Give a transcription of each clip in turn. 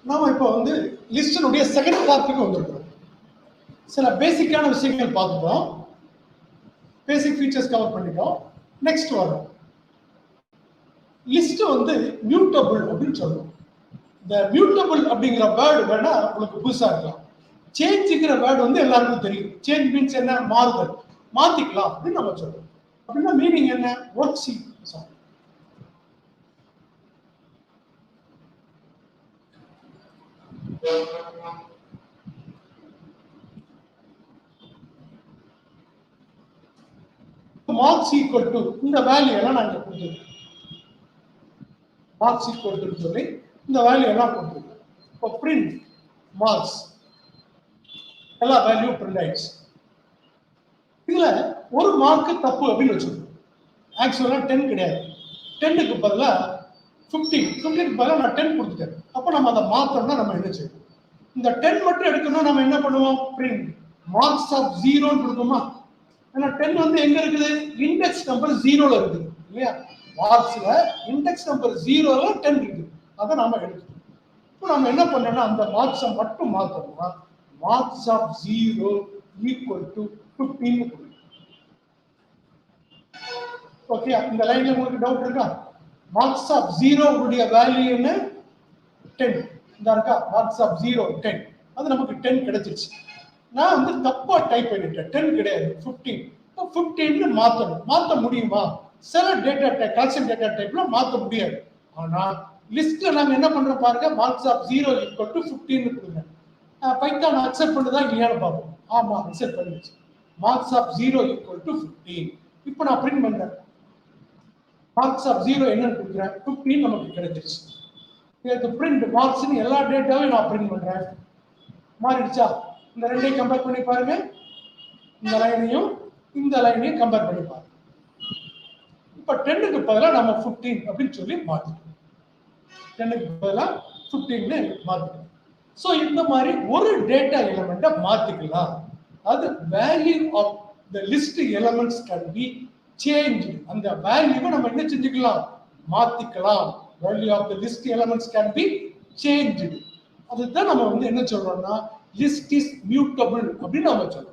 நாம இப்போ வந்து லிஸ்டினுடைய செகண்ட் பார்ட்டுக்கு வந்திருக்கிறோம். சில பேசிக்கான விஷயங்கள் பார்த்துட்டோம், பேசிக் ஃபீச்சர்ஸ் கவர் பண்ணிட்டோம். நெக்ஸ்ட் வரும் லிஸ்ட் வந்து மியூட்டபிள் அப்படின்னு சொல்லுவோம். இந்த மியூட்டபிள் அப்படிங்கிற வேர்டு வேணா உங்களுக்கு புதுசா இருக்கலாம். சேஞ்சுங்கிற வேர்டு வந்து எல்லாருக்கும் தெரியும். சேஞ்ச் மீன்ஸ் என்ன? மாறுதல், மாத்திக்கலாம் அப்படின்னு நம்ம சொல்றோம். அப்படின்னா மீனிங் என்ன? Worksheet. Marks equal to இந்த வேல்யூ எல்லாம் நாங்க கொடுத்துருக்கோம். மார்க்ஸ் ஈக்குவல் டு சொல்லி இந்த வேல்யூ எல்லாம் கொடுத்துருக்கோம். இப்போ பிரிண்ட் மார்க்ஸ் எல்லா வேல்யூ பிரிண்ட் ஆயிடுச்சு. இதுல ஒரு மார்க் தப்பு அப்படின்னு வச்சிருக்கோம். ஆக்சுவலா 10 கிடையாது. 10க்கு பதிலா 15, 15க்கு பதிலா நான் 10 கொடுத்துட்டேன். அப்போ நம்ம அதை மாத்தோம்னா நம்ம என்ன செய்யணும்? இந்த 10 மட்டும் எடுக்கணும். நம்ம என்ன பண்ணுவோம்? பிரிண்ட் மார்க்ஸ் ஆஃப் 0ன்னு கொடுக்குமா? ஏன்னா 10 வந்து எங்க இருக்குது? இண்டெக்ஸ் நம்பர் 0ல இருக்குது இல்லையா? மார்க்ஸ்ல இண்டெக்ஸ் நம்பர் 0ல 10 இருக்குது. அதை நாம எடுக்கணும். இப்போ நம்ம என்ன பண்ணோம்னா அந்த மார்க்ஸை மட்டும் மாத்தோம்னா மார்க்ஸ் ஆஃப் 0 ஈக்குவல் டு 15 கொடுக்கும். ஓகே, இந்த லைன்ல உங்களுக்கு டவுட் இருக்கா? மார்க்ஸ் ஆஃப் 0 உடைய வேல்யூ என்ன? 10. இந்த இருக்கா? Marks of 0 10. அது நமக்கு 10 கிடைச்சிருச்சு. நான் வந்து தப்பா டைப் பண்ணிட்டேன். 10 கிடையாது, 15. இப்போ 15ன்னு மாத்தணும். மாத்த முடியுமா? சில டேட்டா டைப், கலெக்ஷன் டேட்டா டைப்ல மாத்த முடியாது. ஆனா லிஸ்ட்ல நாங்க என்ன பண்றோம் பாருங்க, மார்க்ஸ் ஆஃப் 0 ஈக்குவல் டு 15 கொடுங்க. பைத்தான் அக்செப்ட் பண்ணுதா இல்லையான்னு பார்ப்போம். ஆமா, அக்செப்ட் பண்ணிடுச்சு. Marks of 0 equal to 15. இப்போ நான் பிரிண்ட் பண்றேன். மார்க்ஸ் ஆஃப் 0 என்னன்னு கொடுக்குறேன்? 15 நமக்கு கிடைச்சிருச்சு. இதுக்கு பிரிண்ட் மார்க்ஸ்னு எல்லா டேட்டாவையும் நான் பிரிண்ட் பண்றேன். மாறிடுச்சா? இந்த ரெண்டையும் கம்பேர் பண்ணி பாருங்க. இந்த லைனையும் இந்த லைனையும் கம்பேர் பண்ணி பாருங்க. இப்ப 10க்கு பதிலா நம்ம 15 அப்படின்னு சொல்லி மாத்திக்கணும். 10க்கு பதிலா 15ன்னு மாத்திக்கணும். சோ இந்த மாதிரி ஒரு டேட்டா எலிமெண்ட்டை மாத்திக்கலாம். அது value of the list elements can be change. அந்த வேல்யூவை நம்ம என்ன செஞ்சுக்கலாம்? மாத்திக்கலாம். Value of the list elements can be change. அதுதான் நம்ம வந்து என்ன சொல்றோம்னா லிஸ்ட் இஸ் மியூட்டபிள் அப்படின்னு நம்ம சொல்றோம்.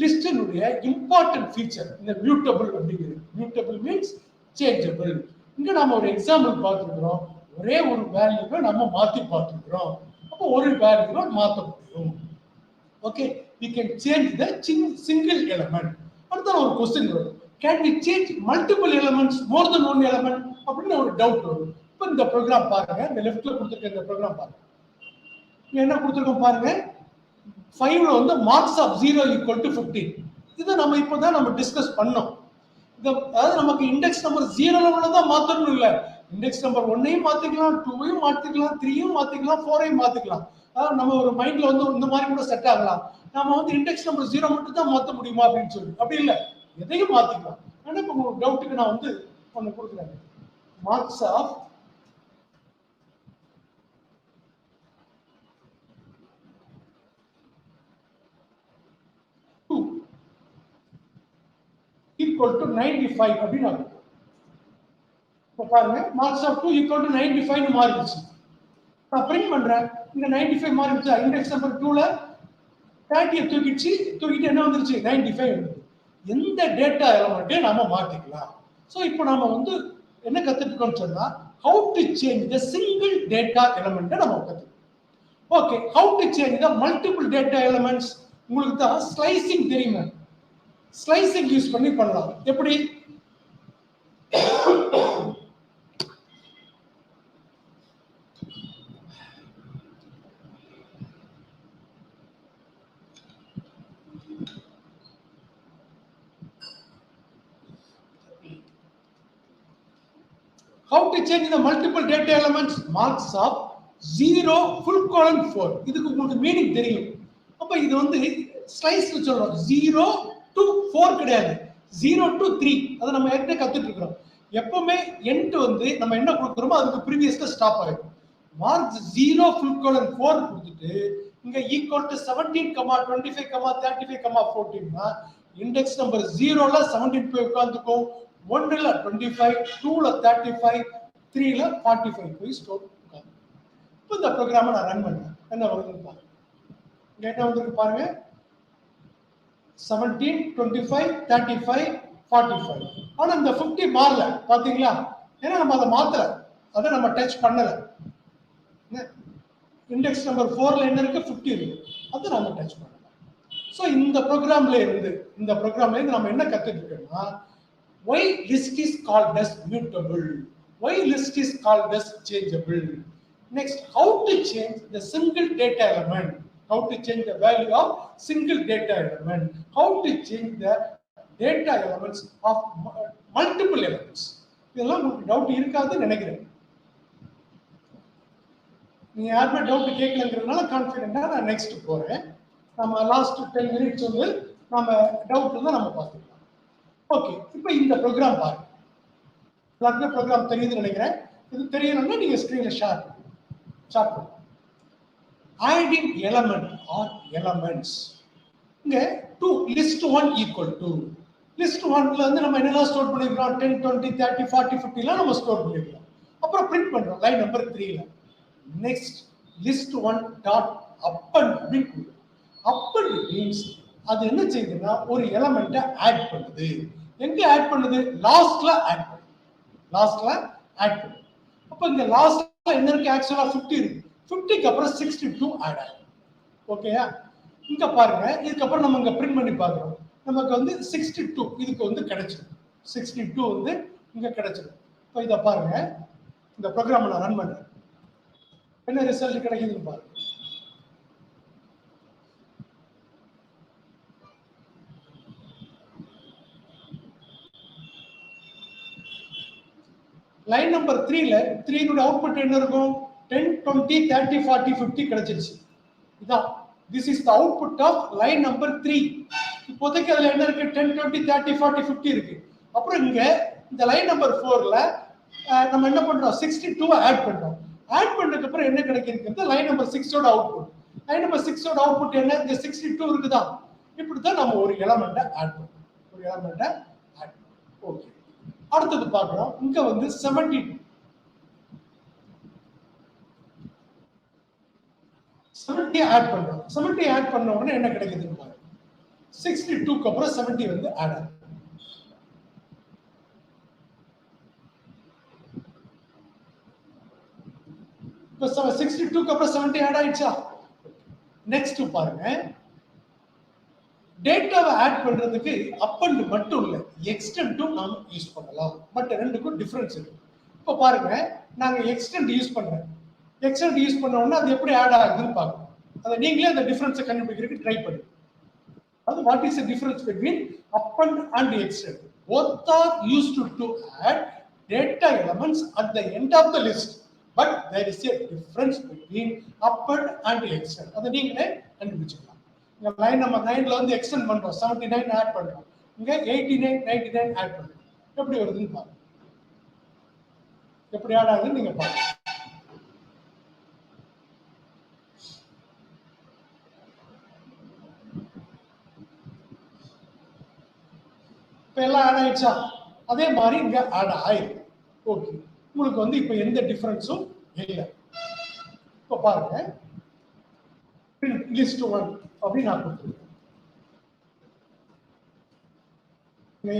லிஸ்டினுடைய இம்பார்ட்டன்ட் ஃபீச்சர் இந்த மியூட்டபிள் அப்படிங்கிறது. Mutable means changeable. இங்க நாம ஒரு எக்ஸாம்பிள் பார்த்துக்கிறோம். ஒரே ஒரு வேல்யூவை நம்ம மாத்தி பார்த்துக்கிறோம். அப்போ ஒரு வேல்யூவை மாற்ற முடியும். Okay, we can change the single element. அடுத்த ஒரு क्वेश्चन வரும். Can we change multiple elements, more than one element? அப்படின்னு ஒரு டவுட் வரும். இப்போ இந்த ப்ரோக்ராம் பாருங்க. இந்த லெஃப்ட்ல கொடுத்திருக்க இந்த ப்ரோக்ராம் பாருங்க. என்ன கொடுத்திருக்கோம் பாருங்க. 5ல வந்து மார்க்ஸ் ஆஃப் 0 ஈக்குவல் டு 15. இதை நம்ம இப்போதான் நம்ம டிஸ்கஸ் பண்ணோம். அதாவது நமக்கு இண்டெக்ஸ் நம்பர் 0ல உள்ளதான் மாத்தணும் இல்ல. இண்டெக்ஸ் நம்பர் 1ஐயும் மாத்திக்கலாம், 2ஐயும் மாத்திக்கலாம், 3ஐயும் மாத்திக்கலாம், 4ஐயும் மாத்திக்கலாம். அதாவது நம்ம ஒரு மைண்ட்ல வந்து இந்த மாதிரி கூட செட் ஆகலாம். நாம வந்து இண்டெக்ஸ் நம்பர் 0 மட்டும் தான் மாத்த முடியுமா அப்படின்னு சொல்லி. அப்படி இல்ல, எதையும் மாத்திக்கலாம். ஆனா இப்போ உங்க டவுட்டுக்கு நான் வந்து ஒண்ணு கொடுக்குறேன். மார்க்ஸ் ஆஃப் equal to 95 அப்படின்னு ஆகும். இப்போ பாருங்க, மார்க்ஸ் ஆஃப் 2 equal to 95 மாறிடுச்சு. நான் பிரிண்ட் பண்றேன். இந்த 95 மாறிடுச்சா? இண்டெக்ஸ் நம்பர் 2ல 30 தூக்கிட்டு என்ன வந்துருச்சு? 95 வந்துருச்சு. எந்த டேட்டா எலிமெண்ட்டையும் நாம மாத்திக்கலாம். ஸோ இப்போ நாம வந்து என்ன கத்துக்கிட்டோம்னு சொன்னா how to change the single data element நம்ம கத்துக்கிட்டோம். Okay, how to change the multiple data elements? உங்களுக்கு தான் ஸ்லைசிங் தெரியுமா? ஸ்லைசிங் யூஸ் பண்ணி பண்ணலாம். எப்படி? How to change the multiple data elements? Marks of 0 full colon 4. இதுக்கு உங்களுக்கு மீனிங் தெரியும். அப்ப இது வந்து ஸ்லைஸ் சொல்றோம். 0 to 4 கிடையாது, 0 to 3. அதை நம்ம ஏற்கனவே கத்துட்டு இருக்கிறோம். எப்பவுமே எண்ட் வந்து நம்ம என்ன கொடுக்குறோமோ அதுக்கு ப்ரீவியஸ்ல ஸ்டாப் ஆகும். மார்க்ஸ் 0 full colon 4 கொடுத்துட்டு இங்க ஈக்குவல் டு 17, 25, 35, 14னா இண்டெக்ஸ் நம்பர் 0ல 17 போய் உட்கார்ந்துக்கும், 1ல 25, 2ல 35, 3ல 45 போய் ஸ்டோர் உட்கார்ந்து. இப்போ இந்த ப்ரோக்ராமை நான் ரன் பண்ணேன். என்ன வருதுன்னு பாருங்க. இங்க என்ன வந்திருக்கு பாருங்க. 17, 25, 35, 45. ஆனா இந்த 50 மாறல பாத்தீங்களா? ஏன்னா நம்ம அதை மாத்தல, அதை நம்ம டச் பண்ணல. இண்டெக்ஸ் நம்பர் 4ல என்ன இருக்கு? 50 இருக்கு, அதை நம்ம டச் பண்ணல. ஸோ இந்த ப்ரோக்ராம்ல இருந்து நம்ம என்ன கத்துட்டு இருக்கோம்னா, why list is called as mutable, why list is called as changeable. Next, how to change the single data element, how to change the value of single data element, how to change the data elements of multiple elements. இதெல்லாம் உங்களுக்கு doubt இருக்காதுன்னு நினைக்கிறேன். நீங்க யாருமே doubt கேட்கலங்கிறதுனால கான்ஃபிடென்ட்டா நான் next போறேன். நம்ம last 10 minutes வந்து நம்ம டவுட் இருந்தா நம்ம பார்த்துக்கலாம். ஓகே, இப்போ இந்த ப்ரோக்ராம் பாருங்க. எல்லாருக்குமே ப்ரோக்ராம் தெரியுதுன்னு நினைக்கிறேன். இது தெரியணும்னா நீங்க ஸ்கிரீன்ல ஷேர் பண்ணுங்க. Adding element or elements. இங்க to list 1 equal to list 1ல வந்து நம்ம என்னெல்லாம் ஸ்டோர் பண்ணிருக்கோம்? 10, 20, 30, 40, 50 எல்லாம் நம்ம ஸ்டோர் பண்ணிருக்கோம். அப்புறம் பிரிண்ட் பண்றோம் லைன் நம்பர் 3ல. நெக்ஸ்ட் list 1 டாட் append அப்படின்னு. append means அது என்ன செய்யுதுன்னா ஒரு எலிமெண்ட்டை ஆட் பண்ணுது. எங்க ஆட் பண்ணுது? லாஸ்ட்ல ஆட் பண்ணுது. அப்ப இங்க லாஸ்ட்ல என்ன இருக்கு? ஆக்சுவலா 50 இருக்கு. 50க்கு அப்புறம் 62 ஆட் ஆகும். ஓகேயா? இங்க பாருங்க, இதுக்கு அப்புறம் நம்ம இங்க பிரிண்ட் பண்ணி பார்க்கிறோம். நமக்கு வந்து 62 இதுக்கு வந்து கிடைச்சிடும். 62 வந்து இங்க கிடைச்சிடும். இப்போ இத பாருங்க, இந்த ப்ரோக்ராம் நான் ரன் பண்றேன். என்ன ரிசல்ட் கிடைக்குதுன்னு பாருங்க. லைன் நம்பர் 3ல 3 னுடைய அவுட்புட் என்ன இருக்கும்? 10, 20, 30, 40, 50 கிடைச்சிருச்சு. இதான் this is the output of line number 3. இப்போதைக்கு அதுல என்ன இருக்கு? 10, 20, 30, 40, 50 இருக்கு. அப்புறம் இங்க இந்த லைன் நம்பர் 4ல நம்ம என்ன பண்றோம்? 62 ஆட் பண்றோம். ஆட் பண்ணதுக்கு அப்புறம் என்ன கிடைக்குது? லைன் நம்பர் 6 ஓட அவுட்புட். லைன் நம்பர் 6 ஓட அவுட்புட் என்ன? இந்த 62 இருக்குதா? இப்படி தான் நம்ம ஒரு எலிமெண்ட்டை ஆட் பண்றோம். ஓகே, அடுத்தது பார்க்கிறோம். இங்க வந்து 72 ஆட் பண்றோம். 70 ஆட் பண்ண உடனே என்ன கிடைக்குதுன்னு பாருங்க. 62க்கு அப்புறம் 70 வந்து ஆட் ஆகும். இப்போ 62க்கு அப்புறம் 70 ஆட் ஆயிடுச்சா? நெக்ஸ்ட் பாருங்க, டேட்டாவை ஆட் பண்றதுக்கு அப்பண்ட் மட்டும் இல்ல, எக்ஸ்டெண்டும் நாம யூஸ் பண்ணலாம். பட் ரெண்டுக்கும் டிஃபரன்ஸ் இருக்கு. இப்போ பாருங்க, நாங்க எக்ஸ்டெண்ட் யூஸ் பண்றோம். எக்ஸ்டெண்ட் யூஸ் பண்ண உடனே அது எப்படி ஆட் ஆகுதுன்னு பார்க்கணும். அதை நீங்களே அந்த டிஃபரன்ஸை கண்டுபிடிக்கிறதுக்கு ட்ரை பண்ணுங்க. அது what is the difference between append and extend? Both are used to add data elements at the end of the list, but there is a difference between append and extend. அதை நீங்களே கண்டுபிடிச்சிக்கலாம். இங்க line number 9ல வந்து extend பண்றோம், 79 add பண்றோம். இங்க 89, 99 add பண்றோம். எப்படி வருதுன்னு பாருங்க. எப்படி ஆட் ஆகுதுன்னு நீங்க பாருங்க. இப்போ எல்லாம் ஆட் ஆயிடுச்சா? அதே மாதிரி இங்க ஆட் ஆயிருக்கு. ஓகே, உங்களுக்கு வந்து இப்போ எந்த டிஃபரன்ஸும் இல்லை. இப்போ பாருங்க, லிஸ்ட் 1 அப்படின்னு நான் கொடுத்துருக்கேன்.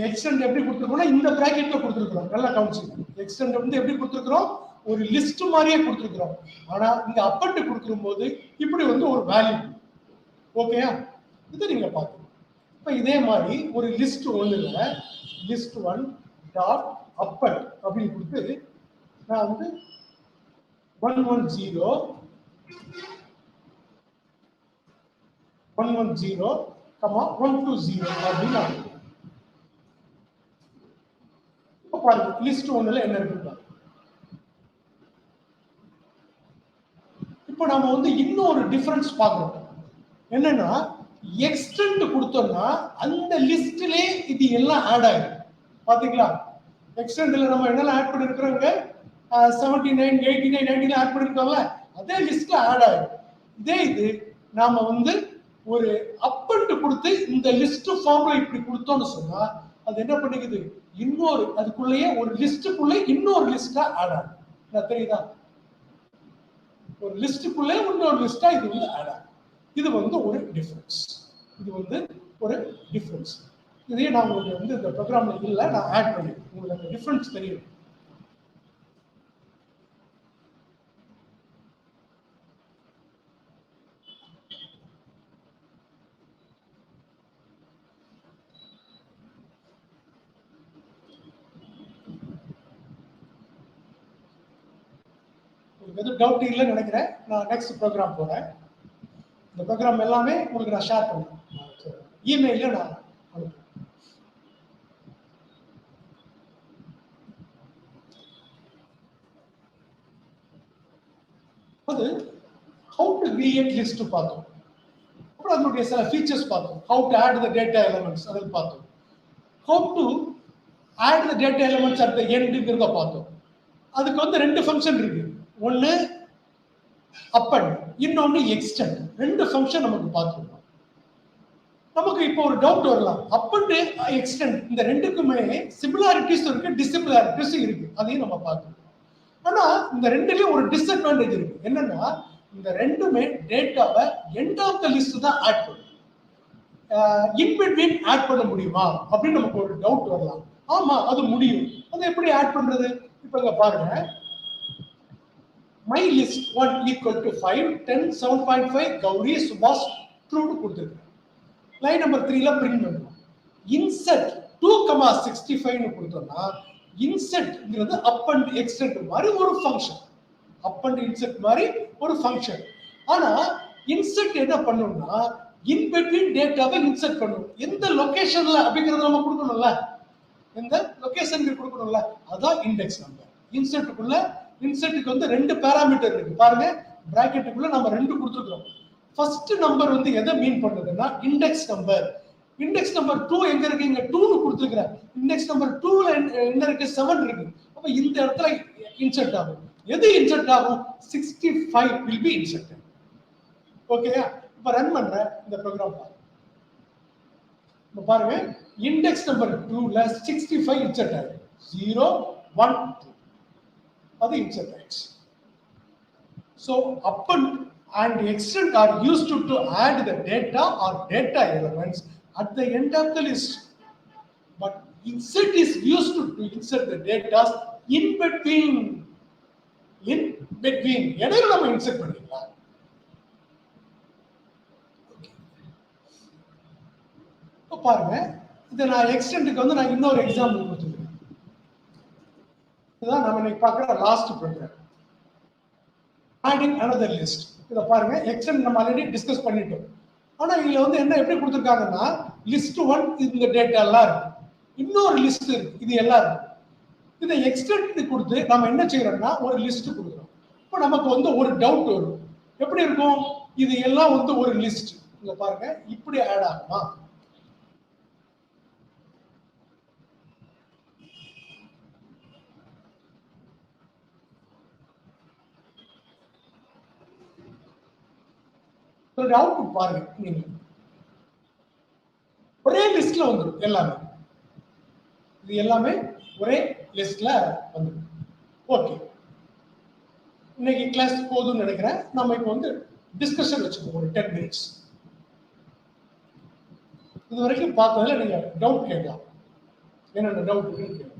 எக்ஸ்டெண்ட் எப்படி கொடுத்துருக்கோம்னா இந்த பிராக்கெட்ல கொடுத்துருக்கோம். நல்லா கவனிச்சுக்கணும். எக்ஸ்டெண்ட் வந்து எப்படி கொடுத்துருக்கோம்? ஒரு லிஸ்ட் மாதிரியே கொடுத்துருக்கோம். ஆனா இங்க அப்பண்ட் கொடுக்கும் போது இப்படி வந்து ஒரு வேல்யூ. ஓகேயா? இதை நீங்க பாருங்க. இப்போ இதே மாதிரி ஒரு லிஸ்ட் 1ல list 1 டாட் append அப்படின்னு கொடுத்து நான் வந்து 110 120 அப்படின்னு இப்போ பாருங்க, லிஸ்ட் 1ல என்ன இருக்கு. இப்போ நாம வந்து இன்னொரு டிஃபரன்ஸ் பார்க்கிறோம். என்னன்னா, எக்ஸ்டெண்ட் கொடுத்தோம்னா அந்த லிஸ்ட்ல இது எல்லாம் ஆட் ஆயிடும். பாத்தீங்களா? எக்ஸ்டெண்ட்ல நம்ம என்னெல்லாம் ஆட் பண்ணிருக்கிறோங்க? 79, 89, 90 ஆட் பண்ணிருக்கோம்ல, அதே லிஸ்ட்ல ஆட் ஆயிடும். இதே இது நாம வந்து ஒரு அப்பண்ட் கொடுத்து இந்த லிஸ்ட் ஃபார்ம்ல இப்படி கொடுத்தோம்னு சொன்னா அது என்ன பண்ணிக்குது? இன்னொரு அதுக்குள்ளேயே ஒரு லிஸ்டுக்குள்ள இன்னொரு லிஸ்டா ஆட் ஆகும். தெரியுதா? ஒரு லிஸ்டுக்குள்ள இன்னொரு லிஸ்டா இது வந்து ஆட் ஆகும். இது வந்து ஒரு டிஃபரன்ஸ். இது வந்து ஒரு டிஃபரன்ஸ். இதையே நான் உங்களுக்கு வந்து இந்த ப்ரோக்ராம்ல இல்லை, நான் ஆட் பண்ணிருக்கேன். உங்களுக்கு அந்த டிஃபரன்ஸ் தெரியும். எதுவும் டவுட் இல்லைன்னு நினைக்கிறேன். நான் நெக்ஸ்ட் ப்ரோக்ராம் போறேன். இந்த ப்ரோக்ராம் எல்லாமே உங்களுக்கு நான் ஷேர் பண்ணுறேன். இமெயில நான் அனுப்புறேன். அது ஹவு டு கிரியேட் லிஸ்ட் பார்த்தோம். அப்புறம் அதனுடைய சில ஃபீச்சர்ஸ் பார்த்தோம். How to add the data elements அதில் பார்த்தோம். How to add the data elements at the எண்டுங்கிறத பார்த்தோம். அதுக்கு வந்து ரெண்டு ஃபங்க்ஷன் இருக்கு. ஒன்று அப்பண்ட், இன்னொன்று எக்ஸ்டெண்ட். ரெண்டு ஃபங்க்ஷன் நமக்கு பார்த்துருக்கோம். நமக்கு இப்போ ஒரு டவுட் வரலாம். அப்பண்ட் எக்ஸ்டெண்ட் இந்த ரெண்டுக்குமே சிமிலாரிட்டிஸ் இருக்கு, டிசிமிலாரிட்டிஸ் இருக்கு. அதையும் நம்ம பார்க்கணும். ஆனா இந்த ரெண்டுலயும் ஒரு டிஸ்அட்வான்டேஜ் இருக்கு. என்னன்னா இந்த ரெண்டுமே டேட்டாவை எண்ட் ஆஃப் த லிஸ்ட் தான் ஆட் பண்ணும். இன் பிட்வீன் ஆட் பண்ண முடியுமா அப்படின்னு நமக்கு ஒரு டவுட் வரலாம். ஆமா, அது முடியும். அது எப்படி ஆட் பண்றது? இப்ப இங்க பாருங்க, my list 1 equal to 5, 10, 7.5, Gauri, Subhash, true னு கொடுத்திருக்கேன். லைன் நம்பர் 3ல பிரிண்ட் பண்ணுவோம். இன்செர்ட் 2,65 னு கொடுத்தோம்னா இன்செர்ட்ங்கிறது அப் அண்ட் எக்ஸ்டெண்ட் மாதிரி ஒரு ஃபங்க்ஷன். அப் அண்ட் இன்செர்ட் மாதிரி ஒரு ஃபங்க்ஷன். ஆனா இன்செர்ட் என்ன பண்ணணும்னா இன் பிட்வீன் டேட்டாவை இன்செர்ட் பண்ணும். எந்த லொகேஷன்ல அப்படிங்கறத நம்ம கொடுக்கணும்ல, எந்த லொகேஷனுக்கு கொடுக்கணும்ல, அதான் இண்டெக்ஸ் நம்பர். இன்செர்ட்டுக்குள்ள இன்செர்ட்டுக்கு வந்து ரெண்டு பாராமீட்டர் இருக்கு பாருங்க. பிராக்கெட்டுக்குள்ள நம்ம ரெண்டு கொடுத்துருக்கோம். ஃபர்ஸ்ட் நம்பர் வந்து எதை மீன் பண்ணுதுன்னா இண்டெக்ஸ் நம்பர். இண்டெக்ஸ் நம்பர் 2 எங்க இருக்கு? இங்க 2 னு கொடுத்துருக்கேன். இண்டெக்ஸ் நம்பர் 2ல என்ன இருக்கு? 7 இருக்கு. அப்ப இந்த இடத்துல இன்செர்ட் ஆகும். எது இன்செர்ட் ஆகும்? 65 will be inserted. ஓகேயா? இப்ப ரன் பண்ற இந்த ப்ரோக்ராம் பாருங்க. இப்ப பாருங்க, இண்டெக்ஸ் நம்பர் 2ல 65 இன்செர்ட் ஆகுது. 0 1 2 அது இன்செர்ட் ஆயிடுச்சு. So append and extend are used to add the data or data elements at the end of the list. But insert is used to insert the data in between. In between எதையும் நம்ம insert பண்ணிக்கலாம். பாருங்க, இதை நான் எக்ஸ்டெண்டுக்கு வந்து நான் இன்னொரு example கொடுத்துருக்கேன். இதுதான் நம்ம இன்னைக்கு பார்க்குற last program. Adding another list. இத பாருங்க, எக்ஸ்டெண்ட் நம்ம ஆல்ரெடி டிஸ்கஸ் பண்ணிட்டோம். ஆனா இதுல வந்து என்ன எப்படி கொடுத்திருக்காங்கன்னா லிஸ்ட் 1 இந்த டேட்டா எல்லாம் இருக்கு, இன்னொரு லிஸ்ட் இருக்கு, இது எல்லாம் இருக்கு. இதை எக்ஸ்டெண்ட் கொடுத்து நம்ம என்ன செய்யறோம்னா ஒரு லிஸ்ட் கொடுக்குறோம். இப்போ நமக்கு வந்து ஒரு டவுட் வரும். எப்படி இருக்கும்? இது எல்லாம் வந்து ஒரு லிஸ்ட். இங்க பாருங்க, இப்படி ஆட் ஆகுமா? அவுட்புட் பாருங்க, நீங்க ஒரே லிஸ்ட்ல வந்துடும் எல்லாமே. இது எல்லாமே ஒரே லிஸ்ட்ல வந்துடும். ஓகே, இன்னைக்கு கிளாஸ் போதும்னு நினைக்கிறேன். நம்ம இப்போ வந்து டிஸ்கஷன் வச்சுக்கோங்க ஒரு 10 மினிட்ஸ். இது வரைக்கும் பார்த்ததுல நீங்க டவுட் கேட்கலாம். என்னென்ன டவுட் இருக்குன்னு கேட்கலாம்.